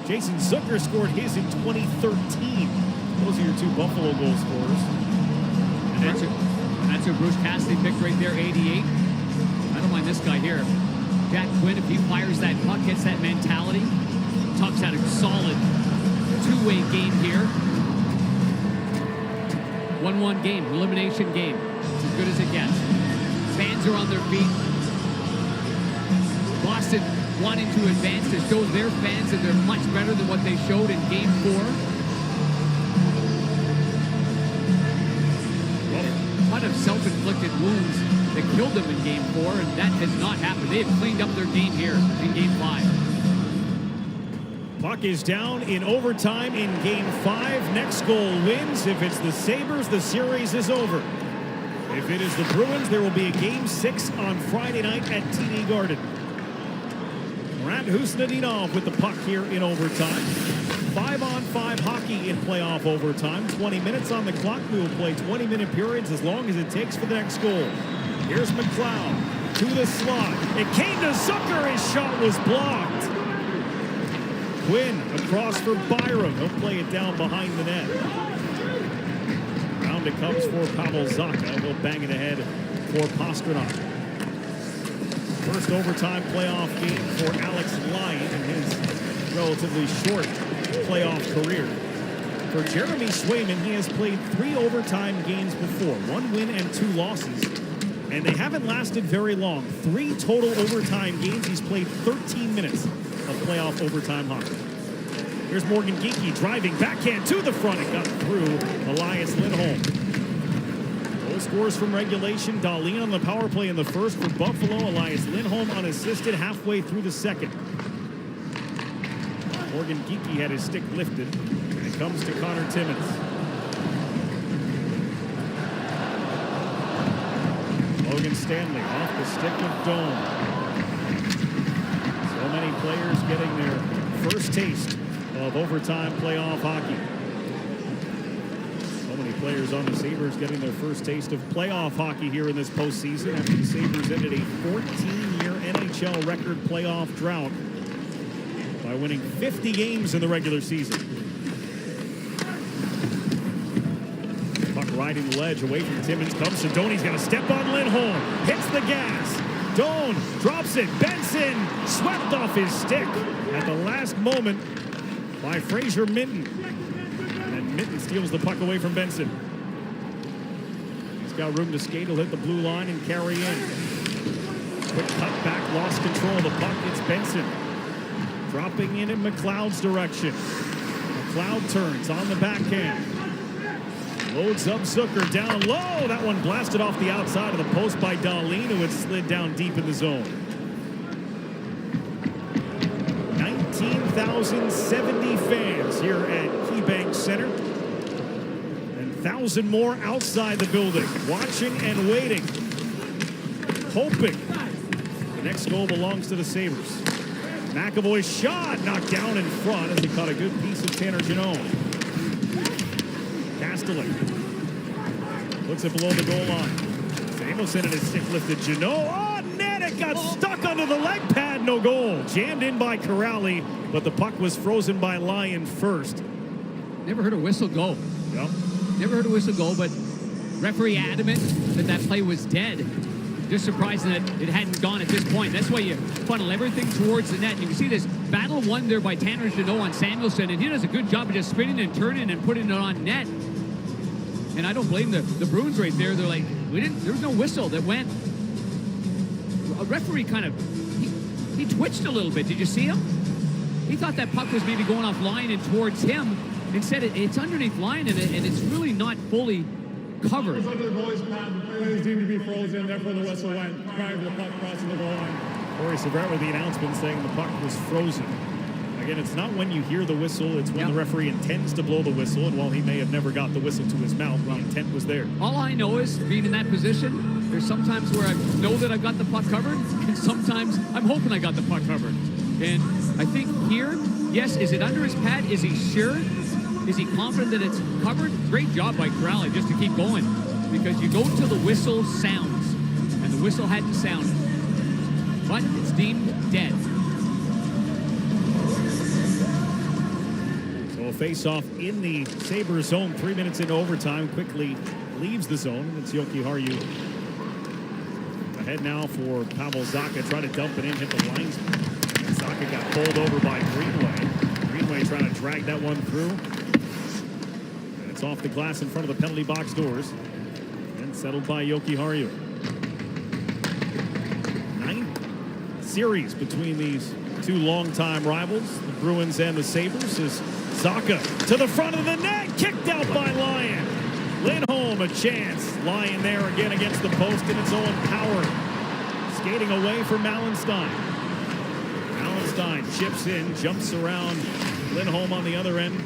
Jason Zucker scored his in 2013. Those are your two Buffalo goal scorers. And that's who Bruce Cassidy picked right there, 88. I don't mind this guy here. Jack Quinn, if he fires that puck, hits that mentality. Tuck's had a solid two-way game here. 1-1 game, elimination game. It's as good as it gets. Fans are on their feet. Boston wanting to advance to show their fans that they're much better than what they showed in Game 4. A ton of self-inflicted wounds that killed them in Game 4, and that has not happened. They have cleaned up their game here in Game 5. Puck is down in overtime in Game 5. Next goal wins. If it's the Sabres, the series is over. If it is the Bruins, there will be a Game 6 on Friday night at TD Garden. Murat Husnudinov with the puck here in overtime. 5-on-5 hockey in playoff overtime. 20 minutes on the clock. We will play 20-minute periods as long as it takes for the next goal. Here's McLeod to the slot. It came to Zucker. His shot was blocked. Quinn across for Byram. He'll play it down behind the net. Round it comes for Pavel Zacha. He'll bang it ahead for Pastrnak. First overtime playoff game for Alex Lyon in his relatively short playoff career. For Jeremy Swayman, he has played 3 overtime games before. 1 win and 2 losses. And they haven't lasted very long. 3 total overtime games. He's played 13 minutes of playoff overtime hockey. Here's Morgan Geekie driving backhand to the front. It got through Elias Lindholm. Goal scores from regulation. Dahlin on the power play in the first for Buffalo. Elias Lindholm unassisted halfway through the second. Morgan Geekie had his stick lifted. And it comes to Connor Timmins. Logan Stanley off the stick of Doan. So many players getting their first taste of overtime playoff hockey. So many players on the Sabres getting their first taste of playoff hockey here in this postseason after the Sabres ended a 14-year NHL record playoff drought by winning 50 games in the regular season. Puck riding the ledge away from Timmins. Comes to Doan. He's going to step on Lindholm. Hits the gas. Doan drops it. Benson swept off his stick at the last moment by Fraser Minton. And Minton steals the puck away from Benson. He's got room to skate. He'll hit the blue line and carry in. Quick cut back. Lost control of the puck. It's Benson. Dropping in McLeod's direction. McLeod turns on the backhand. Loads up Zucker down low. That one blasted off the outside of the post by Dahlin, who had slid down deep in the zone. 19,070 fans here at KeyBank Center. And 1,000 more outside the building, watching and waiting. Hoping the next goal belongs to the Sabres. McAvoy's shot knocked down in front as he caught a good piece of Tanner Janot. Castellic looks it below the goal line. Samuelson and his stick lifted. Janot, oh, net, it got stuck under the leg pad, no goal. Jammed in by Corrali, but the puck was frozen by Lyon first. Never heard a whistle go. Yep. Never heard a whistle go, but referee adamant that play was dead. Just surprising that it hadn't gone at this point. That's why you funnel everything towards the net. And you can see this battle won there by Tanner Janot on Samuelson, and he does a good job of just spinning and turning and putting it on net. And I don't blame the Bruins right there. They're like, there was no whistle that went. A referee kind of, he twitched a little bit. Did you see him? He thought that puck was maybe going off line and towards him. Instead, it's underneath line, and it's really not fully covered. The boys' players seemed to be frozen, therefore the whistle went prior to the puck crossing the goal line. Corey Severett with the announcement saying the puck was frozen. Again, it's not when you hear the whistle, it's when the referee intends to blow the whistle, and while he may have never got the whistle to his mouth, the intent was there. All I know is, being in that position, there's sometimes where I know that I've got the puck covered, and sometimes I'm hoping I got the puck covered. And I think here, yes, is it under his pad? Is he sure? Is he confident that it's covered? Great job by Corrali just to keep going, because you go till the whistle sounds, and the whistle hadn't sounded. But it's deemed dead. face-off in the Sabres zone. 3 minutes into overtime. Quickly leaves the zone. It's Yoki Harju ahead now for Pavel Zacha. Try to dump it in, hit the lines. Zacha got pulled over by Greenway. Greenway trying to drag that one through. And it's off the glass in front of the penalty box doors. And settled by Yoki Harju. 9th series between these two longtime rivals, the Bruins and the Sabres, is Zacha to the front of the net, kicked out by Lyon. Lindholm a chance. Lyon there again against the post in its own power. Skating away for Mallenstein. Mallenstein chips in, jumps around. Lindholm on the other end.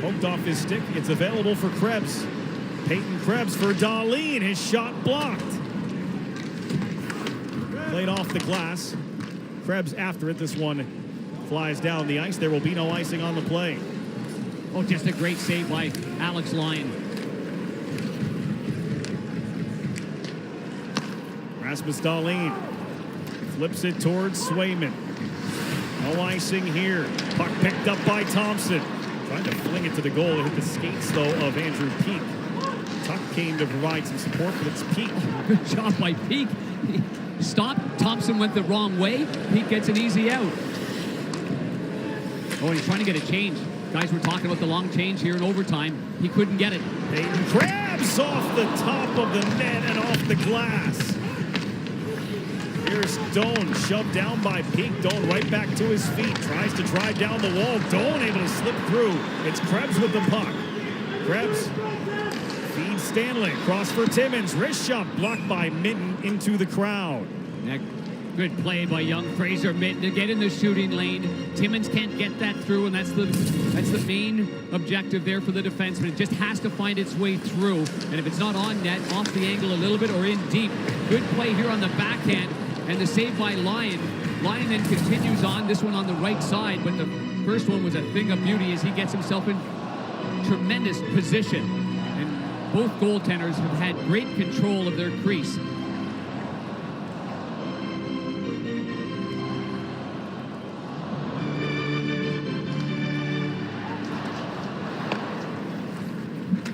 Poked off his stick. It's available for Krebs. Peyton Krebs for Dahlin. His shot blocked. Played off the glass. Krebs after it. This one flies down the ice. There will be no icing on the play. Oh, just a great save by Alex Lyon. Rasmus Dahlin flips it towards Swayman. No icing here. Puck picked up by Thompson. Trying to fling it to the goal. It hit the skates, though, of Andrew Peeke. Tuck came to provide some support, but it's Peeke. Good job by Peeke. Stop. Thompson went the wrong way. Peeke gets an easy out. Oh, he's trying to get a change. Guys were talking about the long change here in overtime. He couldn't get it. Peyton Krebs off the top of the net and off the glass. Here's Doan, shoved down by Peeke. Doan right back to his feet. Tries to drive down the wall. Doan able to slip through. It's Krebs with the puck. Krebs feeds Stanley. Cross for Timmins. Wrist shot blocked by Minton into the crowd. Good play by young Fraser Minton to get in the shooting lane. Timmins can't get that through, and that's the main objective there for the defenseman. It just has to find its way through. And if it's not on net, off the angle a little bit or in deep. Good play here on the backhand. And the save by Lyon. Lyon then continues on, this one on the right side, but the first one was a thing of beauty as he gets himself in tremendous position. And both goaltenders have had great control of their crease.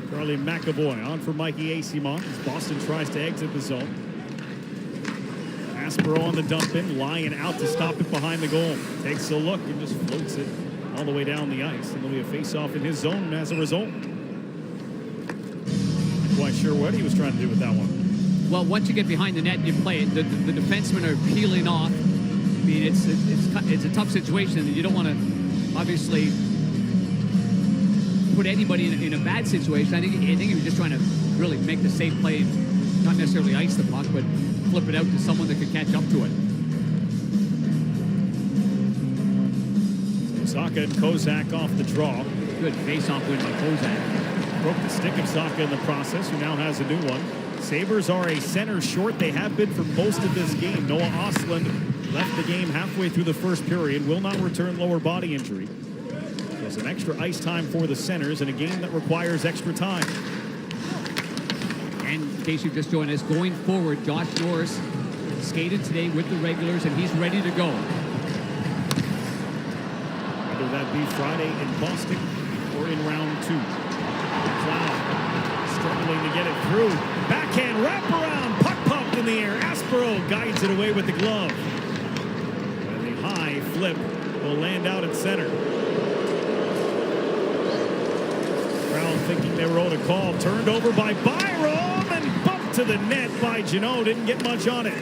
Charlie McAvoy on for Mikey Asimont as Boston tries to exit the zone. Aspero on the dump in. Lyon out to stop it behind the goal. Takes a look and just floats it all the way down the ice. And there'll be a face-off in his zone as a result. Not quite sure what he was trying to do with that one. Well, once you get behind the net and you play it, the defensemen are peeling off. I mean, it's a tough situation, and you don't want to obviously put anybody in a bad situation. I think he was just trying to really make the safe play, not necessarily ice the puck, but flip it out to someone that could catch up to it. Zacha and Kozak off the draw. Good face-off win by Kozak. Broke the stick of Zacha in the process, who now has a new one. Sabres are a center short. They have been for most of this game. Noah Ostlund left the game halfway through the first period. Will not return, lower body injury. There's an extra ice time for the centers in a game that requires extra time. And in case you've just joined us, going forward, Josh Norris skated today with the regulars, and he's ready to go. Whether that be Friday in Boston or in round 2. Cloud struggling to get it through. Backhand wraparound, puck pumped in the air. Aspero guides it away with the glove. And the high flip will land out at center. Crowd thinking they wrote a call. Turned over by Byram and bumped to the net by Janot. Didn't get much on it.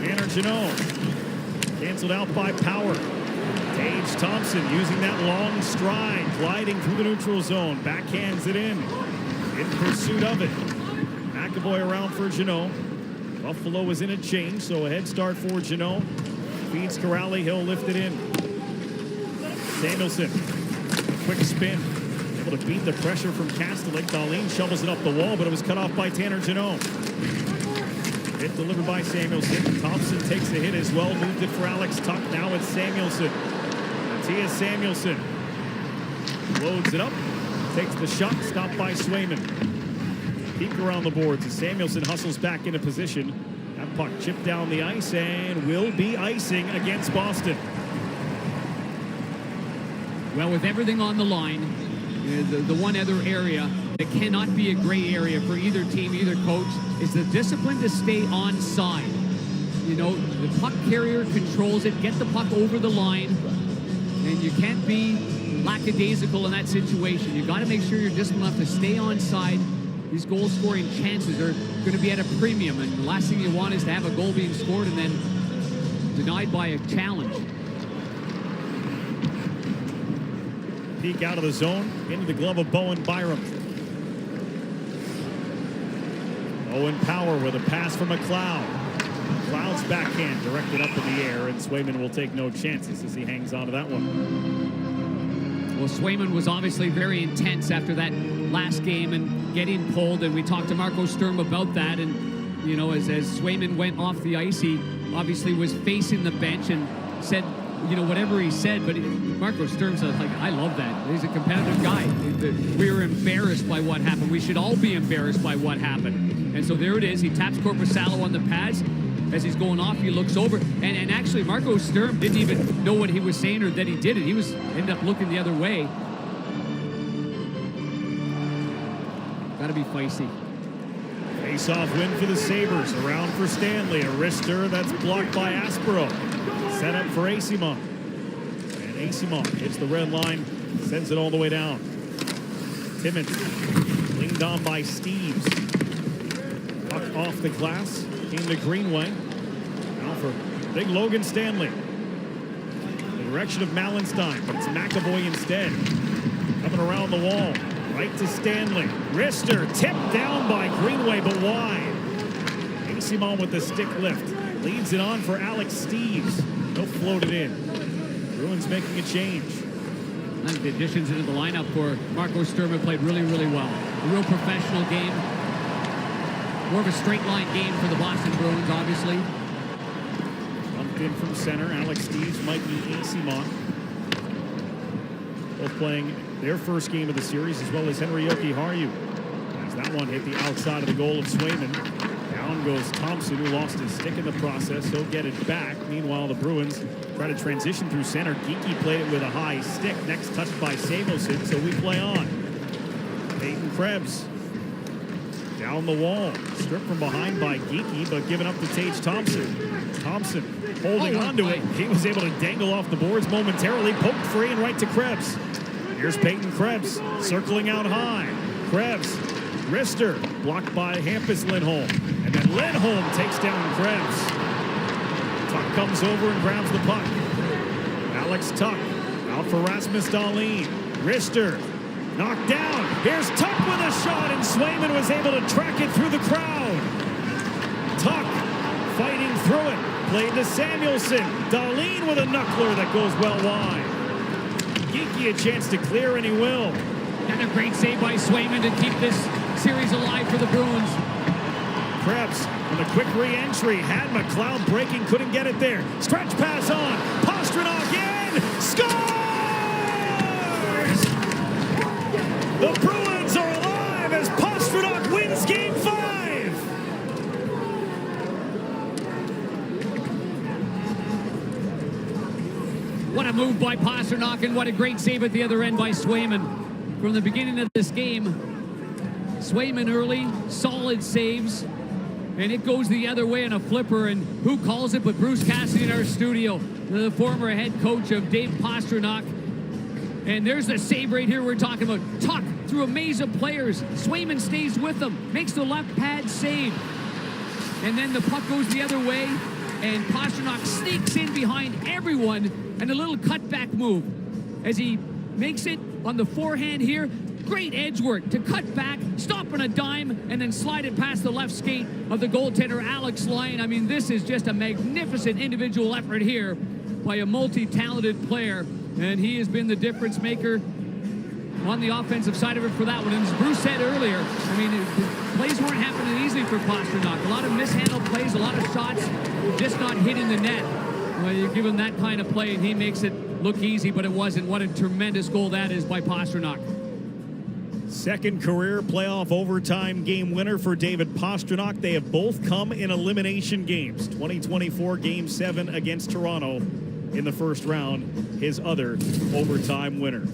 Tanner Janot canceled out by Power. Tage Thompson using that long stride, gliding through the neutral zone. Backhands it in pursuit of it. McAvoy around for Janot. Buffalo was in a change, so a head start for Janot. Feeds Corrali, he'll lift it in. Samuelson, quick spin. Able to beat the pressure from Kastelik. Dahlin shovels it up the wall, but it was cut off by Tanner Janot. Hit delivered by Samuelson. Thompson takes a hit as well. Moved it for Alex Tuck. Now it's Samuelson. Matthias Samuelson loads it up. Takes the shot. Stopped by Swayman. Peek around the boards as Samuelson hustles back into position. That puck chipped down the ice and will be icing against Boston. Well, with everything on the line, the one other area that cannot be a gray area for either team, either coach, is the discipline to stay on side. You know, the puck carrier controls it, get the puck over the line, and you can't be lackadaisical in that situation. You got to make sure you're disciplined enough to stay on side. These goal-scoring chances are going to be at a premium, and the last thing you want is to have a goal being scored and then denied by a challenge. Peek out of the zone, into the glove of Bowen Byram. Owen Power with a pass from McLeod. McLeod's backhand directed up in the air, and Swayman will take no chances as he hangs on to that one. Well, Swayman was obviously very intense after that last game and getting pulled, and we talked to Marco Sturm about that. And, you know, as Swayman went off the ice, he obviously was facing the bench and said, you know, whatever he said, but Marco Sturm said, like, I love that. He's a competitive guy. We were embarrassed by what happened. We should all be embarrassed by what happened. And so there it is. He taps Korpisalo on the pads. As he's going off, he looks over. And actually, Marco Sturm didn't even know what he was saying or that he did it. He ended up looking the other way. Got to be feisty. Face-off win for the Sabres. Around for Stanley. A wrister that's blocked by Aspero. Set up for Asimov. And Asimov hits the red line. Sends it all the way down. Timmins leaned on by Steves. Puck off the glass. Into Greenway. Now for big Logan Stanley. The direction of Malenstein, but it's McAvoy instead. Coming around the wall. Right to Stanley. Wrister tipped down by Greenway, but wide. Asimov with the stick lift. Leads it on for Alex Steves. He'll float it in. Bruins making a change. I think the additions into the lineup for Marco Sturm have played really, really well. A real professional game. More of a straight line game for the Boston Bruins, obviously. Bumped in from center. Alex Steves, Mikey Asimov. Both playing their first game of the series, as well as Henry Jokiharju. As that one hit the outside of the goal of Swayman. Down goes Thompson, who lost his stick in the process. He'll get it back. Meanwhile, the Bruins try to transition through center. Geekie played it with a high stick. Next touched by Samuelson, so we play on. Peyton Krebs. Down the wall. Stripped from behind by Geekie, but given up to Tage Thompson. Thompson holding onto it. He was able to dangle off the boards momentarily. Poked free and right to Krebs. Here's Peyton Krebs circling out high. Krebs, wrister, blocked by Hampus Lindholm. And then Lindholm takes down Krebs. Tuck comes over and grabs the puck. Alex Tuck out for Rasmus Dahlin. Wrister knocked down. Here's Tuck with a shot, and Swayman was able to track it through the crowd. Tuck fighting through it. Played to Samuelson. Dahlin with a knuckler that goes well wide. Geekie a chance to clear, and he will. And a great save by Swayman to keep this series alive for the Bruins. Krebs with a quick re-entry. Had McLeod breaking, couldn't get it there. Stretch pass on. Pastrnak in. Scores! The Bruins are alive as Pastrnak wins Game 5. What a move by Pastrnak, and what a great save at the other end by Swayman. From the beginning of this game, Swayman early, solid saves, and it goes the other way on a flipper, and who calls it but Bruce Cassidy in our studio, the former head coach of Dave Pastrnak. And there's the save right here we're talking about. Tuck through a maze of players. Swayman stays with them, makes the left pad save. And then the puck goes the other way, and Pastrnak sneaks in behind everyone, and a little cutback move as he makes it on the forehand here. Great edge work to cut back, stop on a dime, and then slide it past the left skate of the goaltender, Alex Lyon. I mean, this is just a magnificent individual effort here by a multi-talented player, and he has been the difference maker on the offensive side of it for that one. And as Bruce said earlier, I mean, the plays weren't happening easily for Pastrnak. A lot of mishandled plays, a lot of shots just not hitting the net. Well, you give him that kind of play, and he makes it look easy, but it wasn't. What a tremendous goal that is by Pastrnak. Second career playoff overtime game winner for David Pastrnak. They have both come in elimination games. 2024 Game 7 against Toronto. in the first round, his other overtime winner.